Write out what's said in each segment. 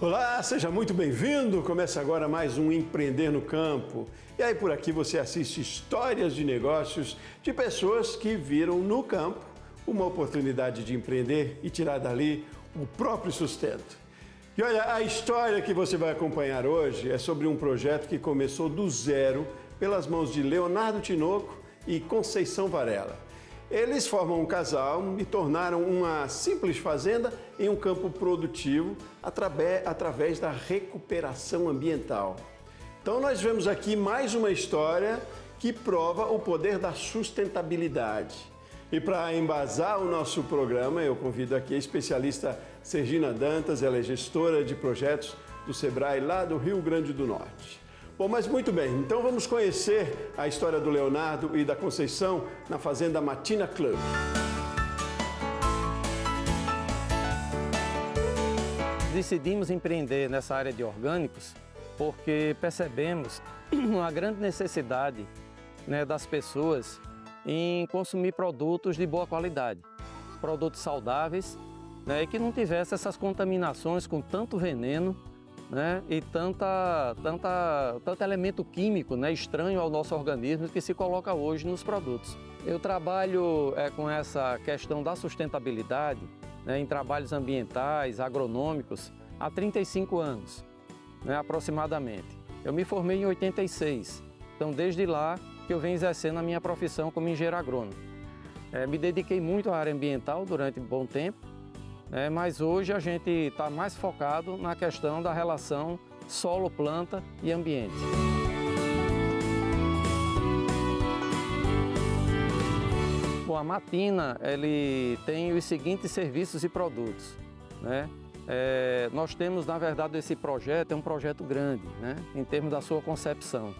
Olá, seja muito bem-vindo! Começa agora mais um Empreender no Campo. E aí por aqui você assiste histórias de negócios de pessoas que viram no campo uma oportunidade de empreender e tirar dali o próprio sustento. E olha, a história que você vai acompanhar hoje é sobre um projeto que começou do zero pelas mãos de Leonardo Tinoco e Conceição Varela. Eles formam um casal e tornaram uma simples fazenda em um campo produtivo através da recuperação ambiental. Então nós vemos aqui mais uma história que prova o poder da sustentabilidade. E para embasar o nosso programa, eu convido aqui a especialista Sergina Dantas, ela é gestora de projetos do Sebrae lá do Rio Grande do Norte. Bom, mas muito bem, então vamos conhecer a história do Leonardo e da Conceição na Fazenda Matina Club. Decidimos empreender nessa área de orgânicos porque percebemos uma grande necessidade, das pessoas em consumir produtos de boa qualidade, produtos saudáveis, e que não tivesse essas contaminações com tanto veneno, e tanto elemento químico, estranho ao nosso organismo que se coloca hoje nos produtos. Eu trabalho com essa questão da sustentabilidade, em trabalhos ambientais, agronômicos, há 35 anos, aproximadamente. Eu me formei em 86, então desde lá que eu venho exercendo a minha profissão como engenheiro agrônomo. Me dediquei muito à área ambiental durante um bom tempo, mas hoje a gente está mais focado na questão da relação solo, planta e ambiente. Bom, a Matina ele tem os seguintes serviços e produtos. Nós temos, na verdade, esse projeto é um projeto grande, em termos da sua concepção.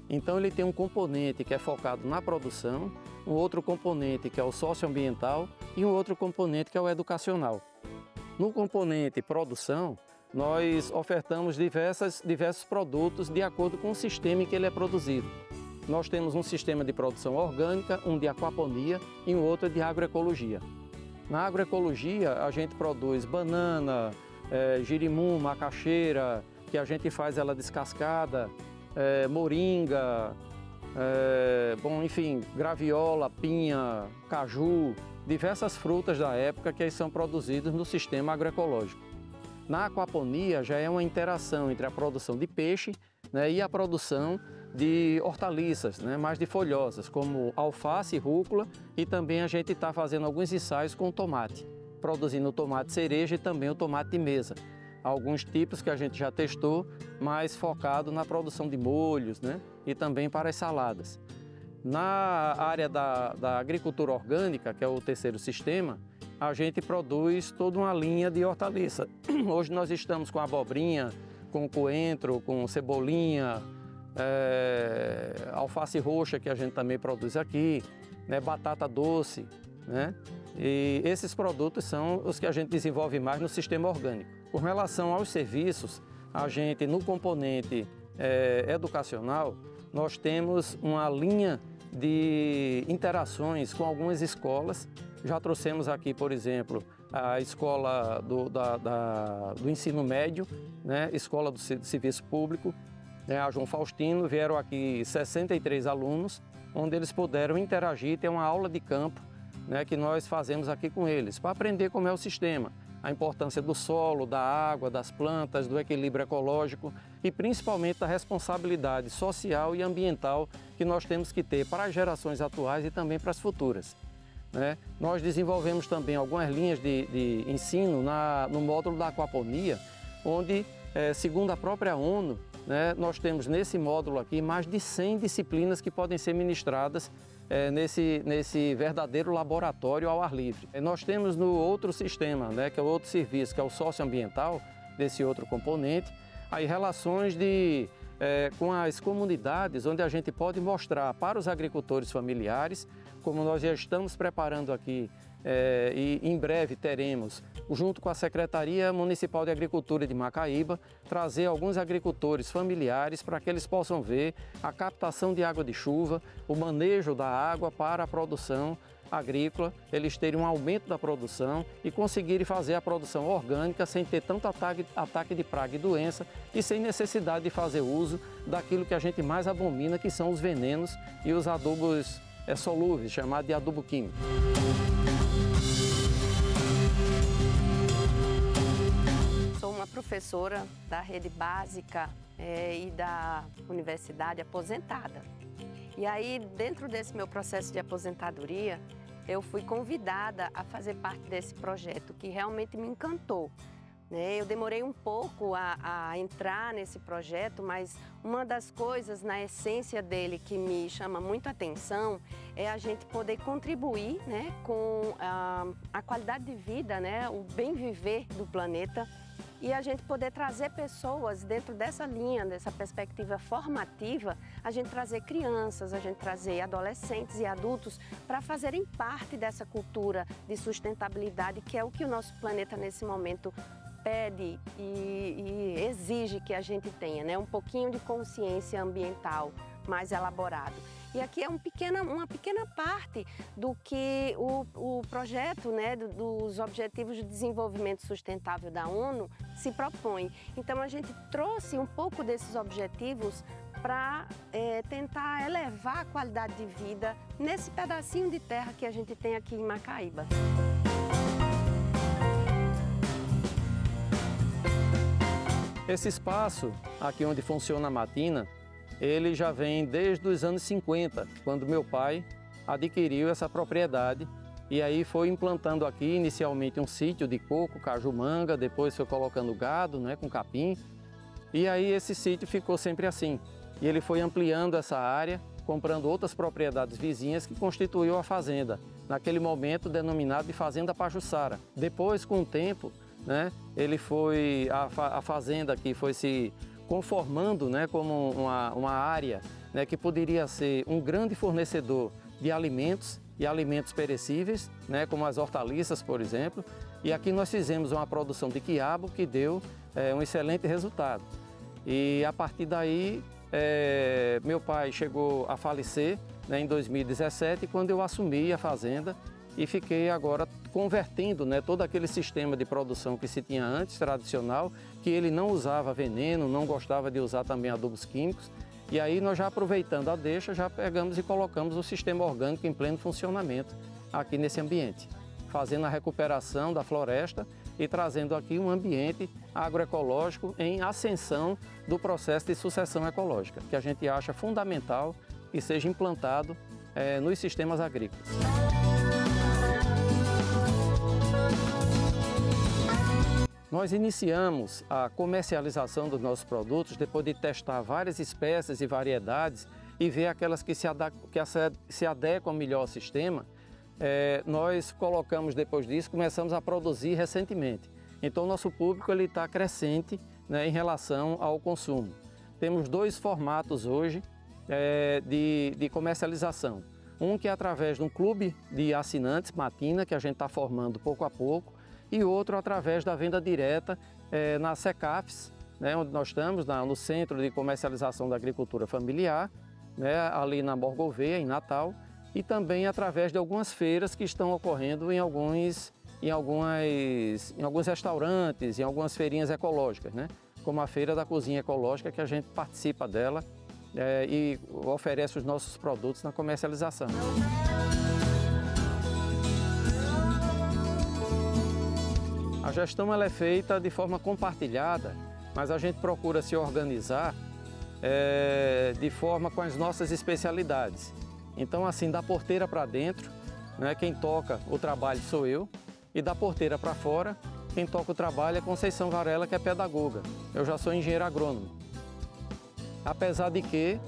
Então ele tem um componente que é focado na produção, um outro componente que é o socioambiental e um outro componente que é o educacional. No componente produção, nós ofertamos diversos produtos de acordo com o sistema em que ele é produzido. Nós temos um sistema de produção orgânica, um de aquaponia e um outro de agroecologia. Na agroecologia, a gente produz banana, girimum, macaxeira, que a gente faz ela descascada, moringa, enfim, graviola, pinha, caju, diversas frutas da época que são produzidas no sistema agroecológico. Na aquaponia já é uma interação entre a produção de peixe e a produção de hortaliças, mais de folhosas, como alface, rúcula, e também a gente está fazendo alguns ensaios com tomate, produzindo o tomate cereja e também o tomate de mesa. Alguns tipos que a gente já testou, mas focado na produção de molhos, e também para as saladas. Na área da agricultura orgânica, que é o terceiro sistema, a gente produz toda uma linha de hortaliça. Hoje nós estamos com abobrinha, com coentro, com cebolinha, alface roxa, que a gente também produz aqui, batata doce, E esses produtos são os que a gente desenvolve mais no sistema orgânico. Com relação aos serviços, a gente, no componente educacional, nós temos uma linha de interações com algumas escolas. Já trouxemos aqui, por exemplo, a escola do ensino médio, escola do serviço público, a João Faustino. Vieram aqui 63 alunos, onde eles puderam interagir, ter uma aula de campo, que nós fazemos aqui com eles, para aprender como é o sistema, a importância do solo, da água, das plantas, do equilíbrio ecológico e principalmente da responsabilidade social e ambiental que nós temos que ter para as gerações atuais e também para as futuras. Nós desenvolvemos também algumas linhas de ensino no módulo da aquaponia, onde, segundo a própria ONU, nós temos nesse módulo aqui mais de 100 disciplinas que podem ser ministradas nesse verdadeiro laboratório ao ar livre. Nós temos no outro sistema, que é o outro serviço, que é o socioambiental, desse outro componente, aí relações com as comunidades, onde a gente pode mostrar para os agricultores familiares, como nós já estamos preparando aqui e em breve teremos, junto com a Secretaria Municipal de Agricultura de Macaíba, trazer alguns agricultores familiares para que eles possam ver a captação de água de chuva, o manejo da água para a produção agrícola, eles terem um aumento da produção e conseguirem fazer a produção orgânica sem ter tanto ataque de praga e doença e sem necessidade de fazer uso daquilo que a gente mais abomina, que são os venenos e os adubos solúveis, chamados de adubo químico. Sou uma professora da rede básica e da universidade aposentada. E aí, dentro desse meu processo de aposentadoria, eu fui convidada a fazer parte desse projeto, que realmente me encantou. Eu demorei um pouco a entrar nesse projeto, mas uma das coisas na essência dele que me chama muito a atenção é a gente poder contribuir, com a qualidade de vida, o bem viver do planeta, e a gente poder trazer pessoas dentro dessa linha, dessa perspectiva formativa, a gente trazer crianças, a gente trazer adolescentes e adultos para fazerem parte dessa cultura de sustentabilidade, que é o que o nosso planeta nesse momento pede e exige que a gente tenha, um pouquinho de consciência ambiental mais elaborado. E aqui é uma pequena parte do que o projeto dos Objetivos de Desenvolvimento Sustentável da ONU se propõe. Então a gente trouxe um pouco desses objetivos para tentar elevar a qualidade de vida nesse pedacinho de terra que a gente tem aqui em Macaíba. Esse espaço, aqui onde funciona a Matina, ele já vem desde os anos 50, quando meu pai adquiriu essa propriedade e aí foi implantando aqui inicialmente um sítio de coco, caju, manga, depois foi colocando gado, com capim, e aí esse sítio ficou sempre assim. E ele foi ampliando essa área, comprando outras propriedades vizinhas que constituiu a fazenda, naquele momento denominado de Fazenda Pajuçara. Depois, com o tempo, a fazenda aqui foi se conformando como uma área que poderia ser um grande fornecedor de alimentos e alimentos perecíveis, como as hortaliças, por exemplo. E aqui nós fizemos uma produção de quiabo que deu um excelente resultado. E a partir daí, meu pai chegou a falecer em 2017, quando eu assumi a fazenda e fiquei agora convertendo todo aquele sistema de produção que se tinha antes, tradicional, que ele não usava veneno, não gostava de usar também adubos químicos. E aí nós já aproveitando a deixa, já pegamos e colocamos o sistema orgânico em pleno funcionamento aqui nesse ambiente, fazendo a recuperação da floresta e trazendo aqui um ambiente agroecológico em ascensão do processo de sucessão ecológica, que a gente acha fundamental que seja implantado nos sistemas agrícolas. Nós iniciamos a comercialização dos nossos produtos depois de testar várias espécies e variedades e ver aquelas que se adequam melhor ao sistema. Nós colocamos depois disso, começamos a produzir recentemente. Então o nosso público está crescente em relação ao consumo. Temos dois formatos hoje de comercialização. Um que é através de um clube de assinantes, Matina, que a gente está formando pouco a pouco, e outro através da venda direta na Secafs, onde nós estamos, no Centro de Comercialização da Agricultura Familiar, ali na Borgo Gouveia, em Natal, e também através de algumas feiras que estão ocorrendo em alguns restaurantes, em algumas feirinhas ecológicas, como a Feira da Cozinha Ecológica, que a gente participa dela e oferece os nossos produtos na comercialização. A gestão ela é feita de forma compartilhada, mas a gente procura se organizar de forma com as nossas especialidades. Então, assim, da porteira para dentro, quem toca o trabalho sou eu, e da porteira para fora, quem toca o trabalho é Conceição Varela, que é pedagoga. Eu já sou engenheiro agrônomo. Apesar de que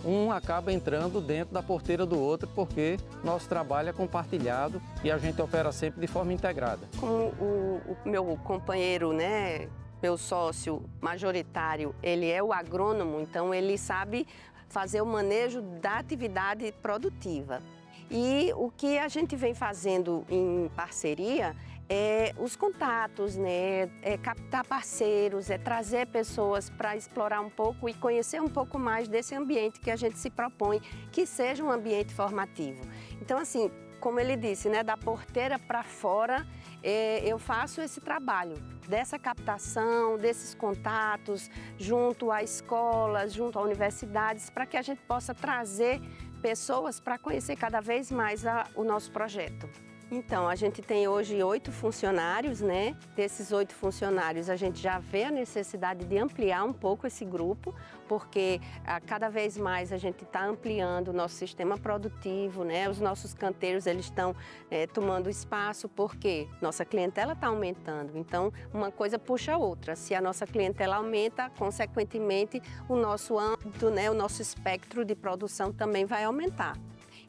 um acaba entrando dentro da porteira do outro, porque nosso trabalho é compartilhado e a gente opera sempre de forma integrada. Como o meu companheiro, meu sócio majoritário, ele é o agrônomo, então ele sabe fazer o manejo da atividade produtiva. E o que a gente vem fazendo em parceria é os contatos, é captar parceiros, é trazer pessoas para explorar um pouco e conhecer um pouco mais desse ambiente que a gente se propõe que seja um ambiente formativo. Então, assim, como ele disse, né, da porteira para fora, eu faço esse trabalho dessa captação, desses contatos, junto a escolas, junto a universidades, para que a gente possa trazer pessoas para conhecer cada vez mais o nosso projeto. Então, a gente tem hoje 8 funcionários, né? Desses 8 funcionários, a gente já vê a necessidade de ampliar um pouco esse grupo, porque cada vez mais a gente está ampliando o nosso sistema produtivo, né? Os nossos canteiros, eles estão tomando espaço, porque nossa clientela está aumentando. Então, uma coisa puxa a outra. Se a nossa clientela aumenta, consequentemente, o nosso âmbito, né? O nosso espectro de produção também vai aumentar.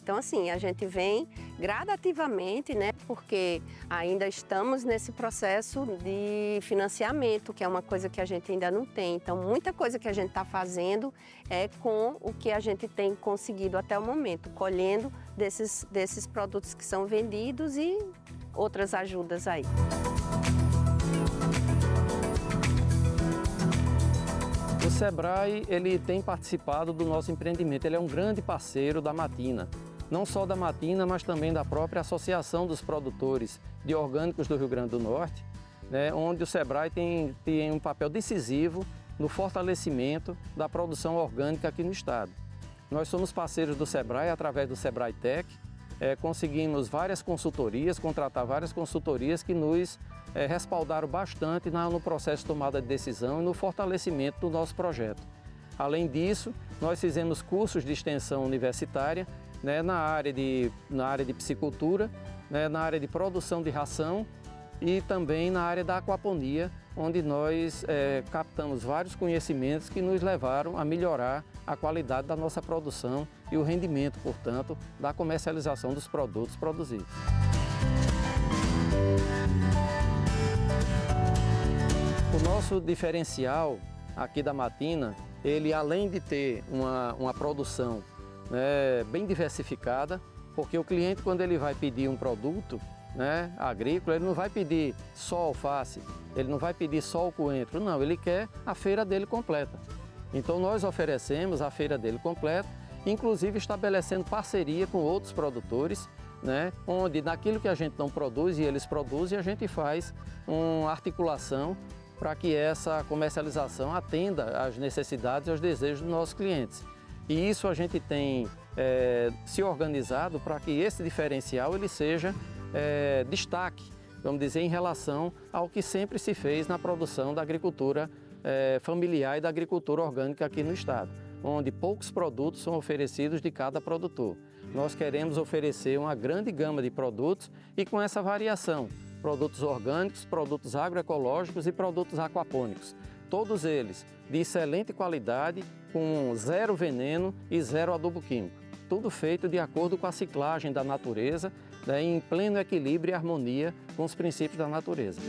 Então, assim, a gente vem gradativamente, né, porque ainda estamos nesse processo de financiamento, que é uma coisa que a gente ainda não tem. Então, muita coisa que a gente está fazendo é com o que a gente tem conseguido até o momento, colhendo desses produtos que são vendidos e outras ajudas aí. O Sebrae, ele tem participado do nosso empreendimento, ele é um grande parceiro da Matina. Não só da Matina, mas também da própria Associação dos Produtores de Orgânicos do Rio Grande do Norte, né, onde o Sebrae tem um papel decisivo no fortalecimento da produção orgânica aqui no estado. Nós somos parceiros do Sebrae através do Sebrae Tech, conseguimos várias consultorias, contratar várias consultorias que nos respaldaram bastante no processo de tomada de decisão e no fortalecimento do nosso projeto. Além disso, nós fizemos cursos de extensão universitária, né, na área de piscicultura, né, na área de produção de ração e também na área da aquaponia, onde nós captamos vários conhecimentos que nos levaram a melhorar a qualidade da nossa produção e o rendimento, portanto, da comercialização dos produtos produzidos. O nosso diferencial aqui da Matina, ele além de ter uma produção bem diversificada, porque o cliente, quando ele vai pedir um produto agrícola, ele não vai pedir só alface, ele não vai pedir só o coentro, não, ele quer a feira dele completa. Então nós oferecemos a feira dele completa, inclusive estabelecendo parceria com outros produtores, onde naquilo que a gente não produz e eles produzem, a gente faz uma articulação para que essa comercialização atenda às necessidades e aos desejos dos nossos clientes. E isso a gente tem se organizado para que esse diferencial ele seja destaque, vamos dizer, em relação ao que sempre se fez na produção da agricultura familiar e da agricultura orgânica aqui no estado, onde poucos produtos são oferecidos de cada produtor. Nós queremos oferecer uma grande gama de produtos e com essa variação, produtos orgânicos, produtos agroecológicos e produtos aquapônicos. Todos eles de excelente qualidade, com 0 veneno e 0 adubo químico. Tudo feito de acordo com a ciclagem da natureza, em pleno equilíbrio e harmonia com os princípios da natureza.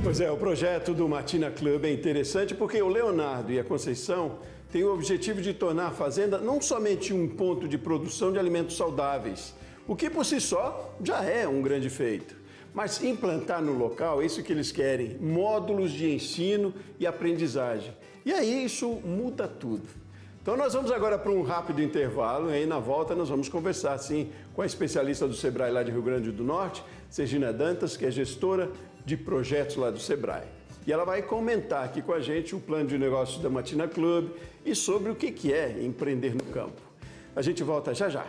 Pois é, o projeto do Matina Club é interessante porque o Leonardo e a Conceição têm o objetivo de tornar a fazenda não somente um ponto de produção de alimentos saudáveis, o que por si só já é um grande feito, mas implantar no local, é isso que eles querem, módulos de ensino e aprendizagem. E aí isso muda tudo. Então nós vamos agora para um rápido intervalo e aí na volta nós vamos conversar sim com a especialista do Sebrae lá de Rio Grande do Norte, Sergina Dantas, que é gestora de projetos lá do Sebrae. E ela vai comentar aqui com a gente o plano de negócios da Matina Club e sobre o que é empreender no campo. A gente volta já já.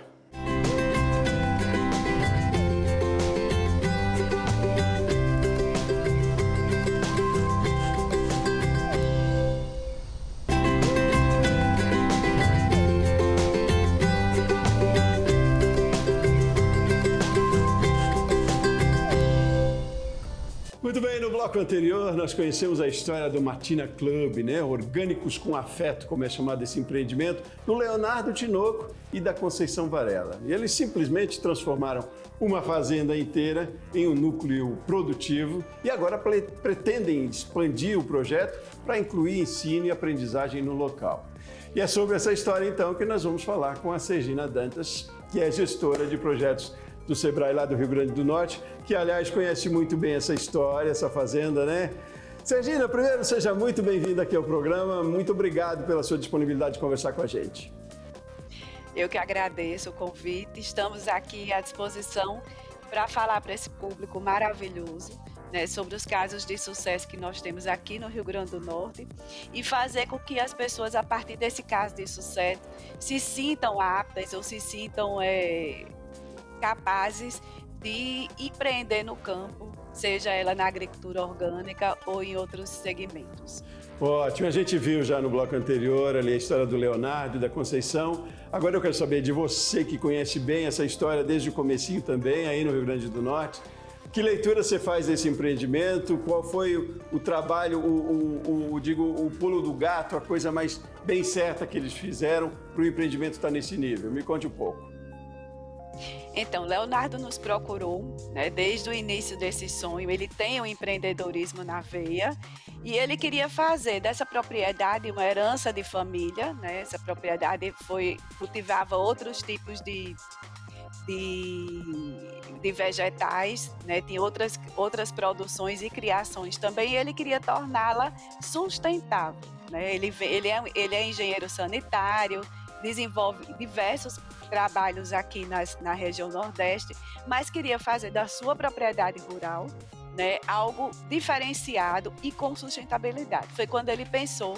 Muito bem, no bloco anterior nós conhecemos a história do Matina Club, Orgânicos com Afeto, como é chamado esse empreendimento, do Leonardo Tinoco e da Conceição Varela. E eles simplesmente transformaram uma fazenda inteira em um núcleo produtivo e agora pretendem expandir o projeto para incluir ensino e aprendizagem no local. E é sobre essa história então que nós vamos falar com a Sergina Dantas, que é gestora de projetos do Sebrae lá do Rio Grande do Norte, que aliás conhece muito bem essa história, essa fazenda, Sergina, primeiro, seja muito bem-vinda aqui ao programa. Muito obrigado pela sua disponibilidade de conversar com a gente. Eu que agradeço o convite. Estamos aqui à disposição para falar para esse público maravilhoso, né, sobre os casos de sucesso que nós temos aqui no Rio Grande do Norte e fazer com que as pessoas, a partir desse caso de sucesso, se sintam aptas ou se sintam capazes de empreender no campo, seja ela na agricultura orgânica ou em outros segmentos. Ótimo, a gente viu já no bloco anterior ali a história do Leonardo e da Conceição. Agora eu quero saber de você que conhece bem essa história desde o comecinho também, aí no Rio Grande do Norte. Que leitura você faz desse empreendimento? Qual foi o trabalho, o pulo do gato, a coisa mais bem certa que eles fizeram para o empreendimento estar nesse nível? Me conte um pouco. Então, Leonardo nos procurou, né, desde o início desse sonho. Ele tem o empreendedorismo na veia e ele queria fazer dessa propriedade uma herança de família, né? Essa propriedade cultivava outros tipos de vegetais, né? Tinha outras produções e criações também, e ele queria torná-la sustentável, né? Ele é engenheiro sanitário, desenvolve diversos trabalhos aqui na região Nordeste, mas queria fazer da sua propriedade rural, né, algo diferenciado e com sustentabilidade. Foi quando ele pensou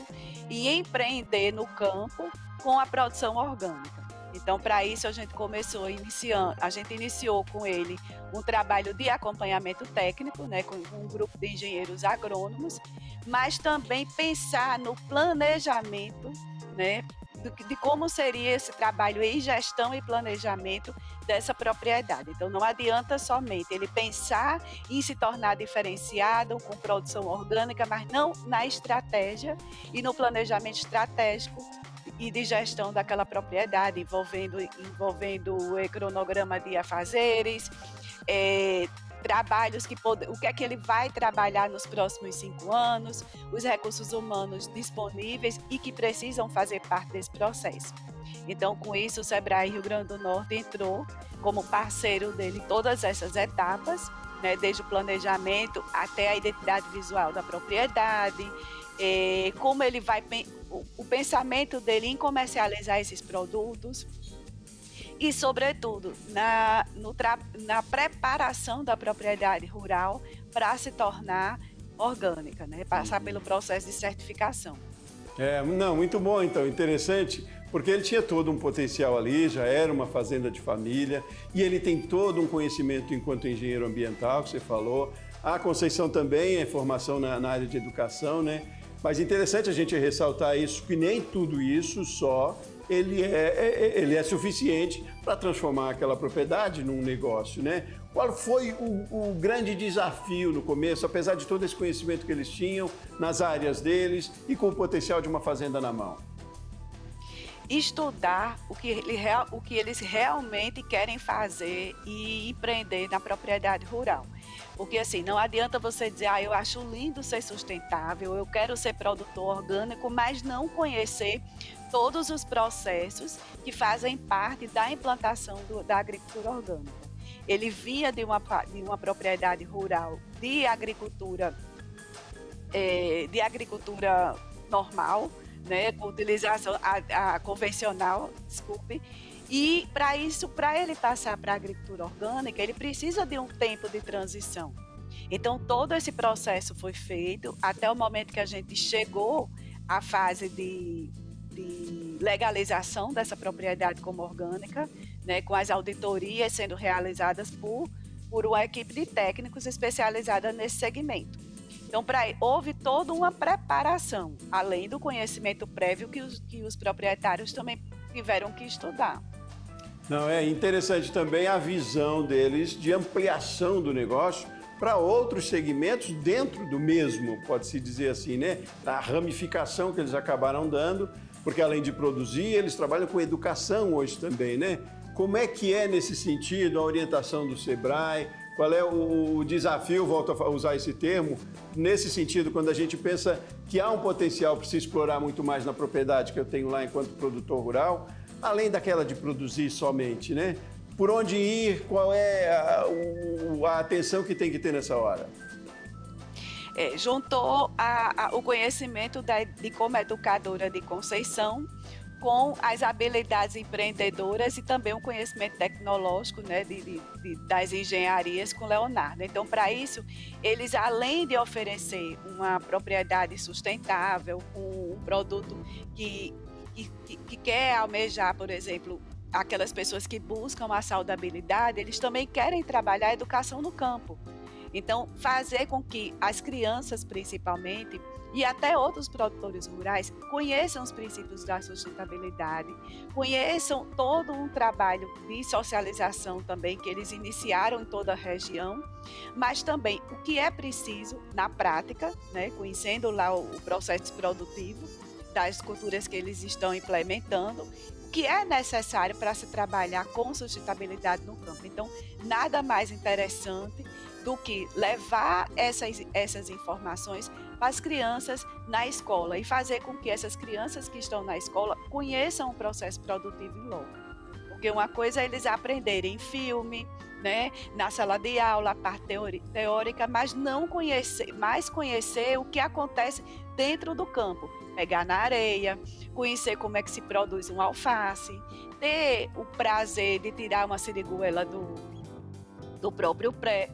em empreender no campo com a produção orgânica. Então, para isso, a gente iniciou com ele um trabalho de acompanhamento técnico, né, com um grupo de engenheiros agrônomos, mas também pensar no planejamento, né, de como seria esse trabalho em gestão e planejamento dessa propriedade. Então, não adianta somente ele pensar em se tornar diferenciado com produção orgânica, mas não na estratégia e no planejamento estratégico e de gestão daquela propriedade, envolvendo o cronograma de afazeres, trabalhos o que é que ele vai trabalhar nos próximos 5 anos, os recursos humanos disponíveis e que precisam fazer parte desse processo. Então, com isso, o Sebrae Rio Grande do Norte entrou como parceiro dele em todas essas etapas, né, desde o planejamento até a identidade visual da propriedade, como ele vai, o pensamento dele em comercializar esses produtos, e, sobretudo, na preparação da propriedade rural para se tornar orgânica, né? Passar pelo processo de certificação. Não, muito bom, então, interessante, porque ele tinha todo um potencial ali, já era uma fazenda de família, e ele tem todo um conhecimento enquanto engenheiro ambiental, que você falou. A Conceição também é formação na área de educação, né? Mas interessante a gente ressaltar isso, que nem tudo isso só ele é suficiente para transformar aquela propriedade num negócio, né? Qual foi o grande desafio no começo, apesar de todo esse conhecimento que eles tinham nas áreas deles e com o potencial de uma fazenda na mão? Estudar o que eles realmente querem fazer e empreender na propriedade rural. Porque assim, não adianta você dizer, eu acho lindo ser sustentável, eu quero ser produtor orgânico, mas não conhecer todos os processos que fazem parte da implantação da agricultura orgânica. Ele vinha de uma propriedade rural de agricultura normal, né, com utilização a convencional, e para ele passar para a agricultura orgânica, ele precisa de um tempo de transição. Então, todo esse processo foi feito até o momento que a gente chegou à fase de legalização dessa propriedade como orgânica, né, com as auditorias sendo realizadas por uma equipe de técnicos especializada nesse segmento. Então, houve toda uma preparação, além do conhecimento prévio que os proprietários também tiveram que estudar. Não, é interessante também a visão deles de ampliação do negócio para outros segmentos dentro do mesmo, pode-se dizer assim, né? A ramificação que eles acabaram dando, porque além de produzir, eles trabalham com educação hoje também, né? Como é que é nesse sentido a orientação do Sebrae? Qual é o desafio, volto a usar esse termo, nesse sentido, quando a gente pensa que há um potencial para se explorar muito mais na propriedade que eu tenho lá enquanto produtor rural, além daquela de produzir somente, né? Por onde ir, qual é a atenção que tem que ter nessa hora? juntou o conhecimento de como educadora de Conceição com as habilidades empreendedoras e também o conhecimento tecnológico, né, das engenharias com Leonardo. Então, para isso, eles, além de oferecer uma propriedade sustentável, um produto que quer almejar, por exemplo, aquelas pessoas que buscam a saudabilidade, eles também querem trabalhar a educação no campo. Então, fazer com que as crianças, principalmente, e até outros produtores rurais conheçam os princípios da sustentabilidade, conheçam todo um trabalho de socialização também que eles iniciaram em toda a região, mas também o que é preciso na prática, né, conhecendo lá o processo produtivo das culturas que eles estão implementando, o que é necessário para se trabalhar com sustentabilidade no campo. Então, nada mais interessante do que levar essas informações para as crianças na escola e fazer com que essas crianças que estão na escola conheçam o processo produtivo em loco. Porque uma coisa é eles aprenderem em filme, né, na sala de aula, a parte teórica, mas não conhecer o que acontece dentro do campo. Pegar na areia, conhecer como é que se produz um alface, ter o prazer de tirar uma siriguela do próprio pé,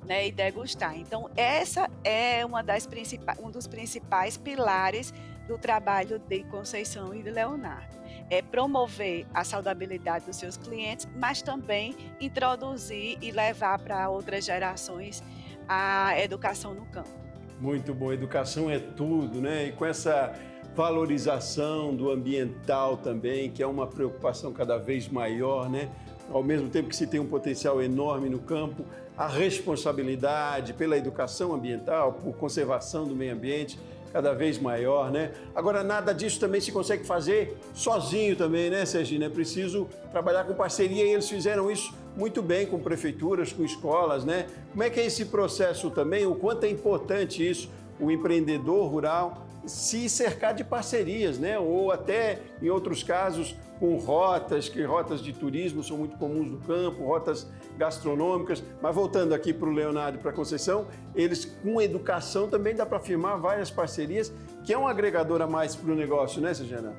né, e degustar. Então, essa é um dos principais pilares do trabalho de Conceição e de Leonardo. É promover a saudabilidade dos seus clientes, mas também introduzir e levar para outras gerações a educação no campo. Muito bom, educação é tudo, né? E com essa valorização do ambiental também, que é uma preocupação cada vez maior, né? Ao mesmo tempo que se tem um potencial enorme no campo, a responsabilidade pela educação ambiental, por conservação do meio ambiente, cada vez maior, né? Agora, nada disso também se consegue fazer sozinho também, né, Sergina? É preciso trabalhar com parceria e eles fizeram isso muito bem com prefeituras, com escolas, né? Como é que é esse processo também? O quanto é importante isso, o empreendedor rural se cercar de parcerias, né? Ou até, em outros casos, com rotas de turismo são muito comuns no campo, rotas gastronômicas. Mas voltando aqui para o Leonardo e para a Conceição, eles com educação também dá para firmar várias parcerias, que é um agregador a mais para o negócio, né, Sergina?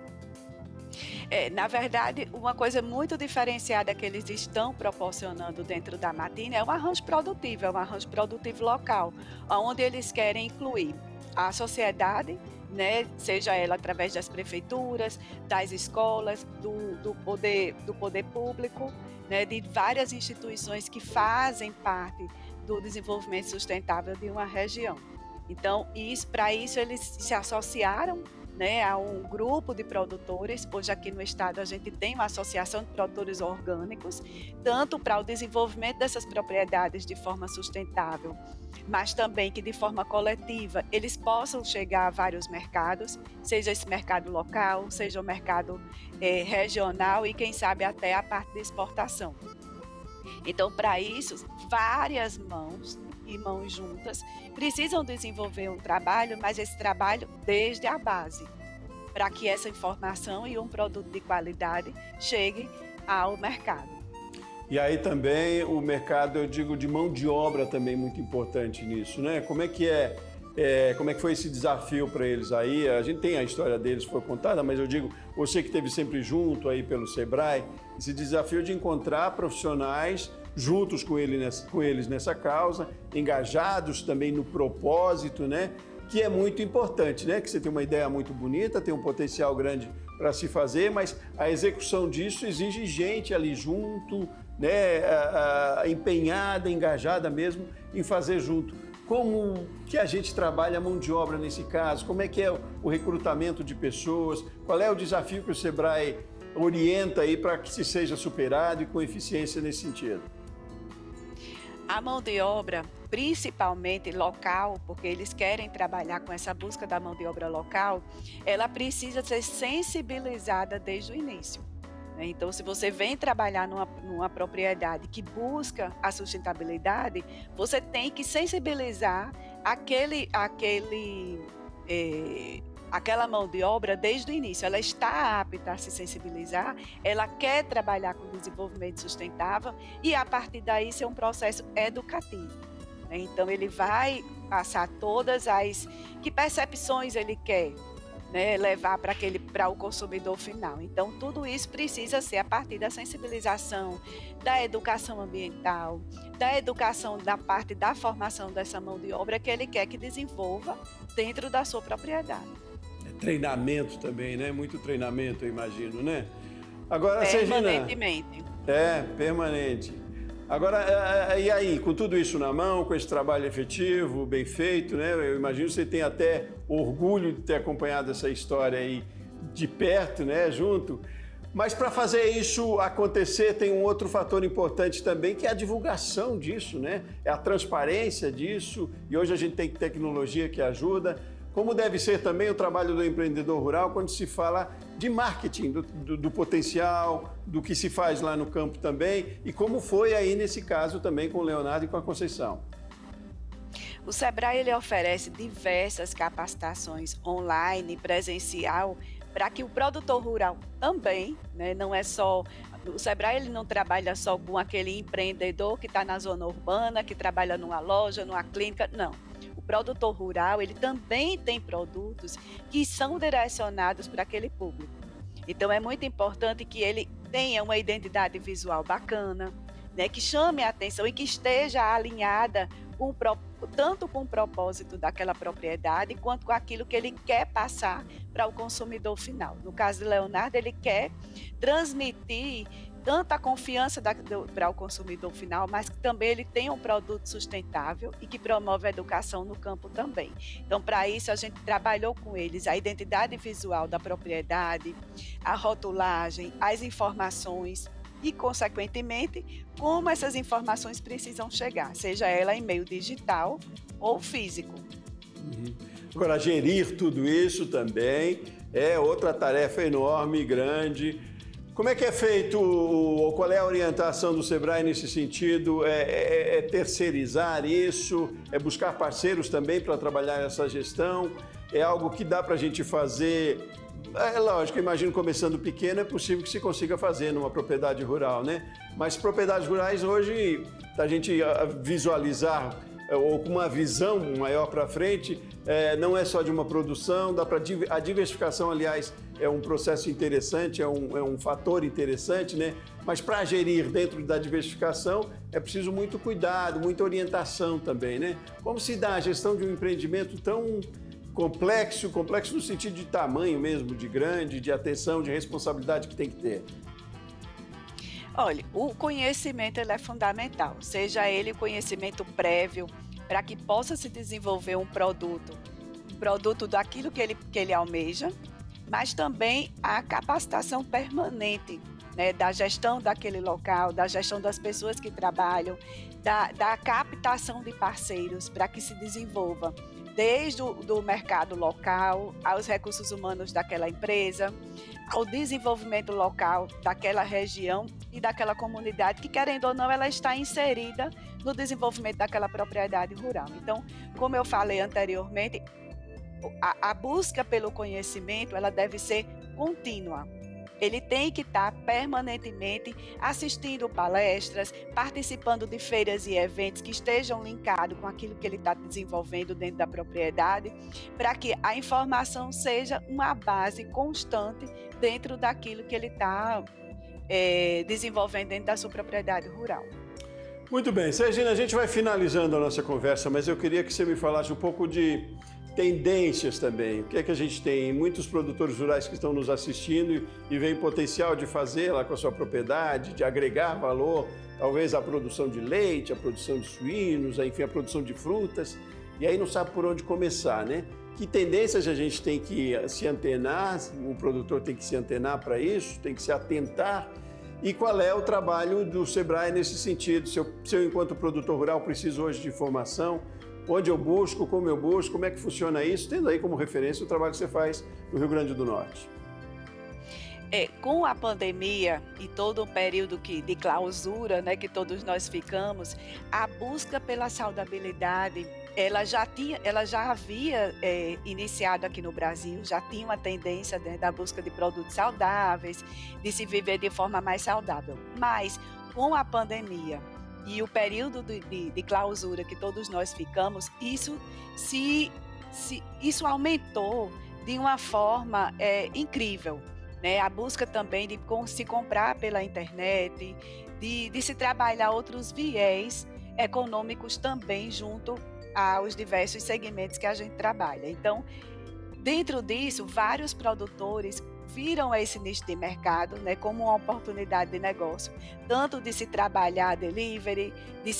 Na verdade, uma coisa muito diferenciada que eles estão proporcionando dentro da Matina é um arranjo produtivo local, onde eles querem incluir a sociedade, né, seja ela através das prefeituras, das escolas, do poder público, né, de várias instituições que fazem parte do desenvolvimento sustentável de uma região. Então, para isso eles se associaram, né, a um grupo de produtores. Hoje aqui no estado a gente tem uma associação de produtores orgânicos, tanto para o desenvolvimento dessas propriedades de forma sustentável, mas também que de forma coletiva eles possam chegar a vários mercados, seja esse mercado local, seja o mercado regional e quem sabe até a parte de exportação. Então, para isso, várias mãos juntas precisam desenvolver um trabalho, mas esse trabalho desde a base, para que essa informação e um produto de qualidade chegue ao mercado. E aí também o mercado, eu digo, de mão de obra também muito importante nisso, né? Como é que foi esse desafio para eles aí? A gente tem a história deles, foi contada, mas eu digo, você que esteve sempre junto aí pelo Sebrae, esse desafio de encontrar profissionais juntos com eles nessa causa, engajados também no propósito, né? Que é muito importante, né? Que você tem uma ideia muito bonita, tem um potencial grande para se fazer, mas a execução disso exige gente ali junto, né? Empenhada, engajada mesmo em fazer junto. Como que a gente trabalha a mão de obra nesse caso? Como é que é o recrutamento de pessoas? Qual é o desafio que o Sebrae orienta aí para que se seja superado e com eficiência nesse sentido? A mão de obra, principalmente local, porque eles querem trabalhar com essa busca da mão de obra local, ela precisa ser sensibilizada desde o início. Então, se você vem trabalhar numa propriedade que busca a sustentabilidade, você tem que sensibilizar aquela mão de obra desde o início. Ela está apta a se sensibilizar, ela quer trabalhar com desenvolvimento sustentável e, a partir daí, ser um processo educativo. Então, ele vai passar que percepções ele quer, né, levar para o consumidor final. Então, tudo isso precisa ser a partir da sensibilização, da educação ambiental, da educação da parte da formação dessa mão de obra que ele quer que desenvolva dentro da sua propriedade. Treinamento também, né? Muito treinamento, eu imagino, né? Agora, permanentemente. Permanente. Agora, e aí, com tudo isso na mão, com esse trabalho efetivo, bem feito, né? Eu imagino que você tem até orgulho de ter acompanhado essa história aí de perto, né? Junto. Mas para fazer isso acontecer, tem um outro fator importante também, que é a divulgação disso, né? É a transparência disso. E hoje a gente tem tecnologia que ajuda. Como deve ser também o trabalho do empreendedor rural quando se fala de marketing, do potencial, do que se faz lá no campo também, e como foi aí nesse caso também com o Leonardo e com a Conceição. O Sebrae ele oferece diversas capacitações online, presencial, para que o produtor rural também, né, não é só... O Sebrae ele não trabalha só com aquele empreendedor que está na zona urbana, que trabalha numa loja, numa clínica, não. O produtor rural, ele também tem produtos que são direcionados para aquele público. Então, é muito importante que ele tenha uma identidade visual bacana, né, que chame a atenção e que esteja alinhada tanto com o propósito daquela propriedade, quanto com aquilo que ele quer passar para o consumidor final. No caso de Leonardo, ele quer transmitir tanta confiança para o consumidor final, mas que também ele tenha um produto sustentável e que promove a educação no campo também. Então, para isso, a gente trabalhou com eles a identidade visual da propriedade, a rotulagem, as informações e, consequentemente, como essas informações precisam chegar, seja ela em meio digital ou físico. Agora, gerir tudo isso também é outra tarefa enorme, grande. Como é que é feito, ou qual é a orientação do Sebrae nesse sentido? É terceirizar isso? É buscar parceiros também para trabalhar essa gestão? É algo que dá para a gente fazer? É lógico, imagino começando pequeno, é possível que se consiga fazer numa propriedade rural, né? Mas propriedades rurais hoje, a gente visualizar ou com uma visão maior para frente, não é só de uma produção, a diversificação, aliás, é um processo interessante, é um fator interessante, né? Mas para gerir dentro da diversificação é preciso muito cuidado, muita orientação também, né? Como se dá a gestão de um empreendimento tão complexo no sentido de tamanho mesmo, de grande, de atenção, de responsabilidade que tem que ter? Olha, o conhecimento ele é fundamental, seja ele o conhecimento prévio para que possa se desenvolver um produto daquilo que ele almeja, mas também a capacitação permanente, né, da gestão daquele local, da gestão das pessoas que trabalham, da captação de parceiros para que se desenvolva desde o mercado local, aos recursos humanos daquela empresa, ao desenvolvimento local daquela região e daquela comunidade que, querendo ou não, ela está inserida no desenvolvimento daquela propriedade rural. Então, como eu falei anteriormente, a busca pelo conhecimento ela deve ser contínua. Ele tem que estar permanentemente assistindo palestras, participando de feiras e eventos que estejam linkados com aquilo que ele está desenvolvendo dentro da propriedade, para que a informação seja uma base constante dentro daquilo que ele está desenvolvendo dentro da sua propriedade rural. Muito bem, Sergina, a gente vai finalizando a nossa conversa, mas eu queria que você me falasse um pouco de tendências também. O que é que a gente tem? Muitos produtores rurais que estão nos assistindo e veem potencial de fazer lá com a sua propriedade, de agregar valor, talvez a produção de leite, a produção de suínos, enfim, a produção de frutas, e aí não sabe por onde começar, né? Que tendências a gente tem que se antenar, o produtor tem que se antenar para isso, tem que se atentar, e qual é o trabalho do Sebrae nesse sentido? Se eu enquanto produtor rural, preciso hoje de informação, onde eu busco, como é que funciona isso, tendo aí como referência o trabalho que você faz no Rio Grande do Norte. Com a pandemia e todo o período de clausura, né, que todos nós ficamos, a busca pela saudabilidade, ela já havia iniciado aqui no Brasil, já tinha uma tendência, né, da busca de produtos saudáveis, de se viver de forma mais saudável. Mas com a pandemia, e o período de clausura que todos nós ficamos, isso aumentou de uma forma incrível, né? A busca também de se comprar pela internet, de se trabalhar outros viés econômicos também junto aos diversos segmentos que a gente trabalha. Então, dentro disso, vários produtores viram esse nicho de mercado, né, como uma oportunidade de negócio, tanto de se trabalhar delivery, de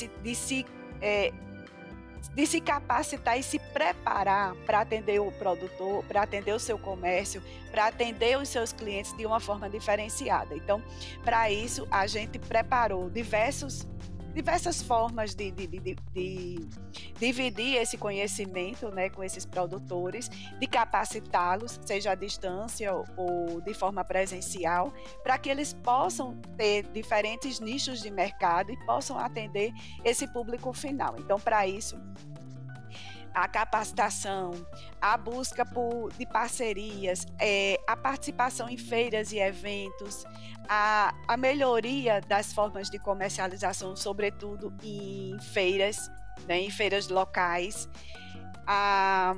se capacitar e se preparar para atender o produtor, para atender o seu comércio, para atender os seus clientes de uma forma diferenciada. Então, para isso, a gente preparou diversas formas de dividir esse conhecimento, né, com esses produtores, de capacitá-los, seja à distância ou de forma presencial, para que eles possam ter diferentes nichos de mercado e possam atender esse público final. Então, para isso, a capacitação, a busca de parcerias, a participação em feiras e eventos, a melhoria das formas de comercialização, sobretudo em feiras, né, em feiras locais, a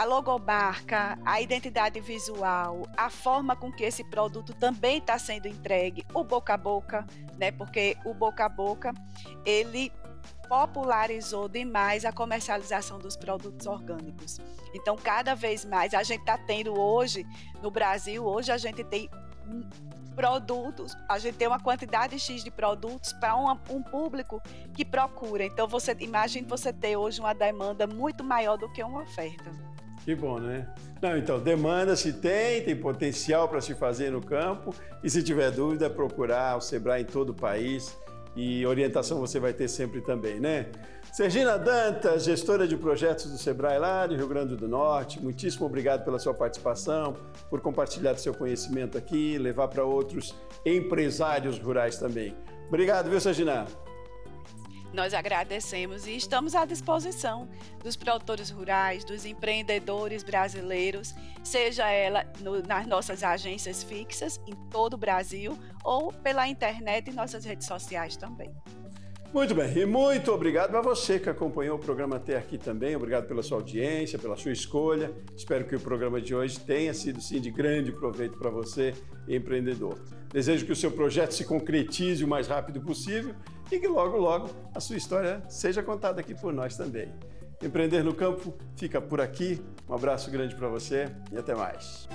logomarca, a identidade visual, a forma com que esse produto também está sendo entregue, o boca a boca, né, porque o boca a boca, ele popularizou demais a comercialização dos produtos orgânicos. Então, cada vez mais, a gente está tendo hoje, no Brasil, hoje a gente tem produtos, a gente tem uma quantidade X de produtos para um público que procura. Então, imagine você ter hoje uma demanda muito maior do que uma oferta. Que bom, né? Não, então, demanda se tem potencial para se fazer no campo, e se tiver dúvida, procurar o Sebrae em todo o país. E orientação você vai ter sempre também, né? Sergina Dantas, gestora de projetos do Sebrae lá do Rio Grande do Norte, muitíssimo obrigado pela sua participação, por compartilhar seu conhecimento aqui, levar para outros empresários rurais também. Obrigado, viu, Sergina? Nós agradecemos e estamos à disposição dos produtores rurais, dos empreendedores brasileiros, seja ela nas nossas agências fixas em todo o Brasil ou pela internet e nossas redes sociais também. Muito bem, e muito obrigado a você que acompanhou o programa até aqui também. Obrigado pela sua audiência, pela sua escolha. Espero que o programa de hoje tenha sido, sim, de grande proveito para você, empreendedor. Desejo que o seu projeto se concretize o mais rápido possível e que logo, logo a sua história seja contada aqui por nós também. Empreender no Campo fica por aqui. Um abraço grande para você e até mais.